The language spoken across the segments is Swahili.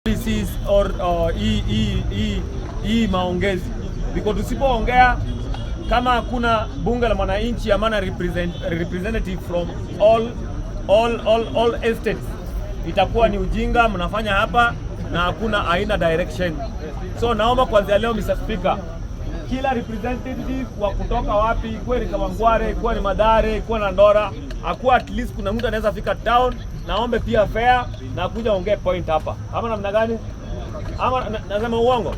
policies or hii maongezi, because tusipoongea kama hakuna bunge la mwananchi amana representative from all estates, itakuwa ni ujinga mnafanya hapa na hakuna aina direction. So naomba kuanzia leo Mr. Speaker, kila representative wa kutoka wapi, kwa ni Kawangware, kwa ni Mathare, kwa na Ndora, akuwa at least kuna mtu anaweza fika town, naombe pia fair na kuja ongea point hapa. Ama namna gani? Ama nasema uongo?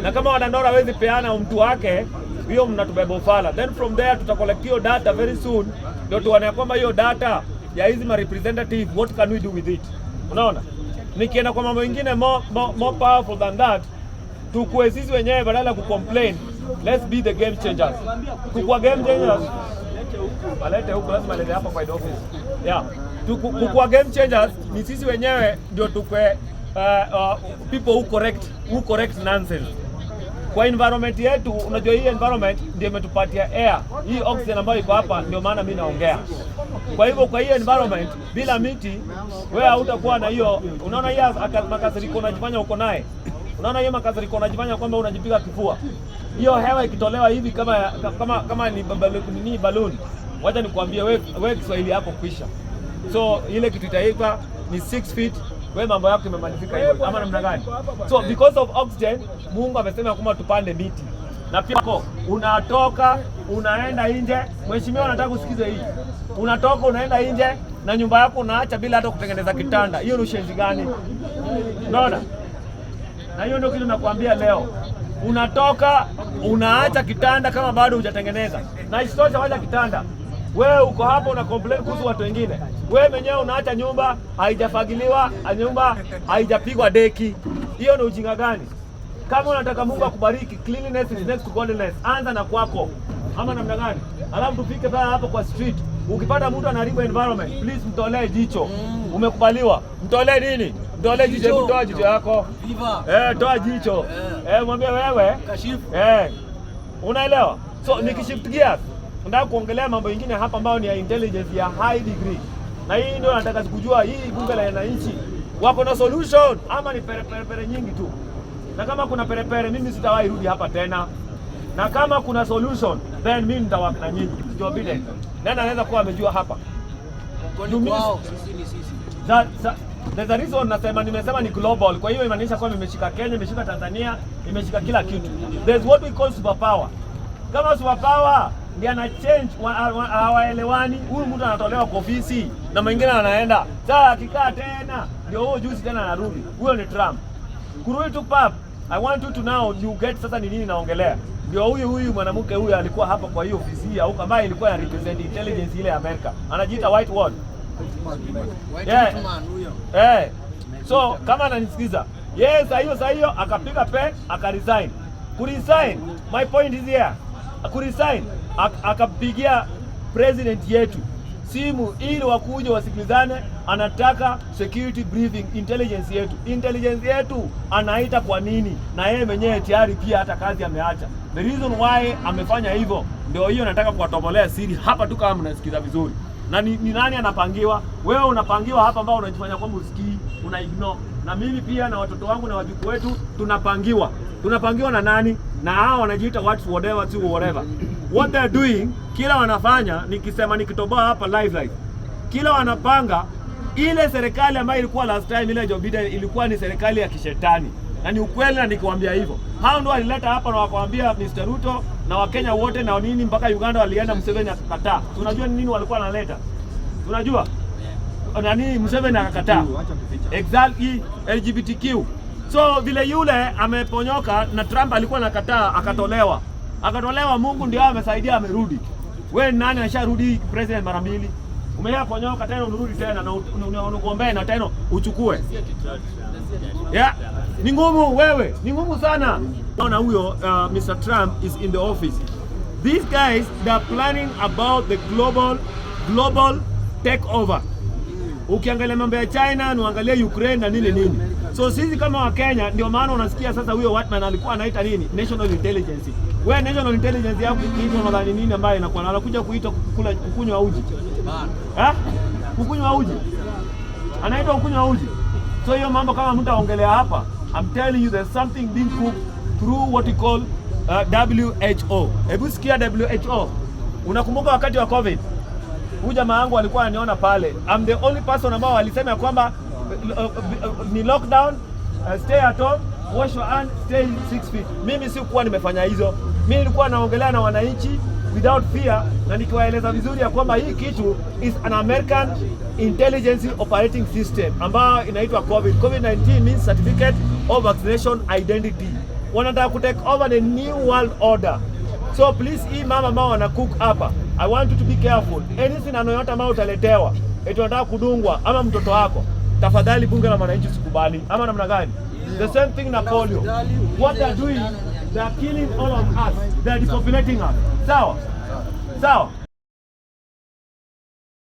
Na kama Wadandora hawezi peana mtu wake, hiyo mnatubeba ufala. Then from there tutacollect hiyo data very soon, ndio tuone kwamba hiyo data ya hizi ma representative, what can we do with it? Unaona? Nikienda kwa mambo mengine more powerful than that, tukue sisi wenyewe badala kucomplain, let's be the game changers. Kukua game changers, alete huko lazima alete hapa kwa office. Yeah. Kukua game changers ni sisi wenyewe ndio tukue people who correct nonsense. Kwa environment yetu, unajua hii environment ndio imetupatia air. Hii oxygen ambayo iko hapa ndio maana mimi naongea. Kwa hivyo kwa hii environment bila miti wewe hautakuwa na hiyo. Unaona hii makasiriko unajifanya uko naye. Unaona hiyo makasiriko unajifanya kwamba unajipiga kifua. Hiyo hewa ikitolewa hivi kama ni balloon. Wacha nikwambie wewe Kiswahili yako kwisha. So ile kitu itaipa ni 6 feet. Wewe mambo yako imemalizika hivyo ama namna gani? So because of oxygen, Mungu amesema kwamba tupande miti. Na pia unatoka unaenda nje, mheshimiwa anataka usikize hii. Unatoka unaenda nje na nyumba yako unaacha bila hata kutengeneza kitanda. Hiyo ni ushenzi gani? Unaona? Na hiyo ndio kitu nakwambia leo. Unatoka unaacha kitanda kama bado hujatengeneza. Na isitoshe wacha kitanda. Wewe uko hapo una complain kuhusu watu wengine. Wewe mwenyewe unaacha nyumba haijafagiliwa, nyumba haijapigwa deki. Hiyo ni ujinga gani? Kama unataka Mungu akubariki, cleanliness is next to godliness. Anza na kwako. Ama namna gani? Alafu tupike pale hapo kwa street. Ukipata mtu anaharibu environment, please mtolee jicho. Umekubaliwa. Mtolee nini? Mtolee jicho, toa jicho yako. Toa jicho. Mwambie wewe kashifu. Unaelewa? So nikishift gears nataka kuongelea mambo mengine hapa ambayo ni ya intelligence ya high degree. Na hii ndio nataka kujua hii bunge la wananchi wako na solution ama ni perepere nyingi tu. Na kama kuna perepere mimi sitawahi rudi hapa tena. Na kama kuna solution then mimi nitawaka na nyinyi. Joe Biden. Nani anaweza kuwa amejua hapa? Kwao sisi ni sisi. The reason nimesema ni global. Kwa hiyo imaanisha kwamba imeshika Kenya, imeshika Tanzania, imeshika kila kitu. There's what we call superpower. Kama superpower ndio ana change hawaelewani, huyu mtu anatolewa kwa ofisi na mwingine anaenda. Sasa akikaa tena ndio huyo juzi tena anarudi. Huyo ni Trump. Kurudi tu pap. I want you to know you get sasa ni nini naongelea. Ndio huyu mwanamke huyu alikuwa hapa kwa hiyo ofisi au kama ilikuwa ya represent intelligence ile ya Amerika. Anajiita white word. So kama ananisikiza, yes, hiyo akapiga pen, akaresign. Kuresign, my point is here. Kuresign, akapigia president yetu simu ili wakuje wasikilizane, anataka security briefing intelligence yetu anaita kwa nini, na yeye mwenyewe tayari pia hata kazi ameacha. The reason why amefanya hivyo ndio hiyo nataka kuwatobolea siri hapa tu kama mnasikiza vizuri. Na ni nani anapangiwa? Wewe unapangiwa hapa ambao unajifanya kwamba usikii, una ignore. Na mimi pia na watoto wangu na wajukuu wetu tunapangiwa. Tunapangiwa na nani? Na hao wanajiita whatever. What they are doing, kila wanafanya nikisema nikitoboa hapa live. Kila wanapanga ile serikali ambayo ilikuwa last time ile Joe Biden ilikuwa ni serikali ya kishetani. Na ni ukweli na nikiwaambia hivyo. Hao ndio walileta hapa na wakawaambia Mr. Ruto na Wakenya wote na nini mpaka Uganda walienda Museveni akakataa. Unajua ni nini walikuwa wanaleta? Unajua? Nani Museveni akakataa? Exactly LGBTQ. So vile yule ameponyoka na Trump alikuwa anakataa akatolewa. Mungu ndio amesaidia amerudi. Wewe nani anasharudi president mara mbili? Umeyaponyoka tena unarudi tena na unagombea na tena uchukue. Yeah. Ni ngumu wewe, ni ngumu sana. Naona huyo Mr. Trump is in the office. These guys they are planning about the global takeover. Ukiangalia mambo ya China, uangalie Ukraine na nini. So sisi kama wa Kenya ndio maana unasikia sasa huyo Whitman alikuwa anaita nini? National intelligence. Wewe national intelligence yako kiitwa nadhani nini ambaye inakuwa anakuja kuita kukunywa uji. Kukunywa uji. Anaitwa kukunywa uji. So hiyo mambo kama mtaongelea hapa, I'm telling you there's something being cooked through what we call WHO. Hebu sikia WHO. Unakumbuka wakati wa COVID? Huyu jamaa wangu alikuwa ananiona pale. I'm the only person ambao walisema kwamba ni lockdown, stay at home, wash your hands, stay 6 feet. Mimi sikuwa nimefanya hizo. Mimi nilikuwa naongelea na wananchi without fear, na nikiwaeleza vizuri ya kwamba hii kitu is an American intelligence operating system ambayo inaitwa COVID-19 means certificate of vaccination identity. Wanataka kutake over the new world order. So please, hii mama ambao wana cook hapa, I want you to be careful. Anything anayoyota ambao utaletewa, eti unataka kudungwa ama mtoto wako, tafadhali bunge la wananchi usikubali. Ama namna gani? The same thing na polio. What they are doing, they are killing all of us. They are depopulating us. Sawa? Sawa?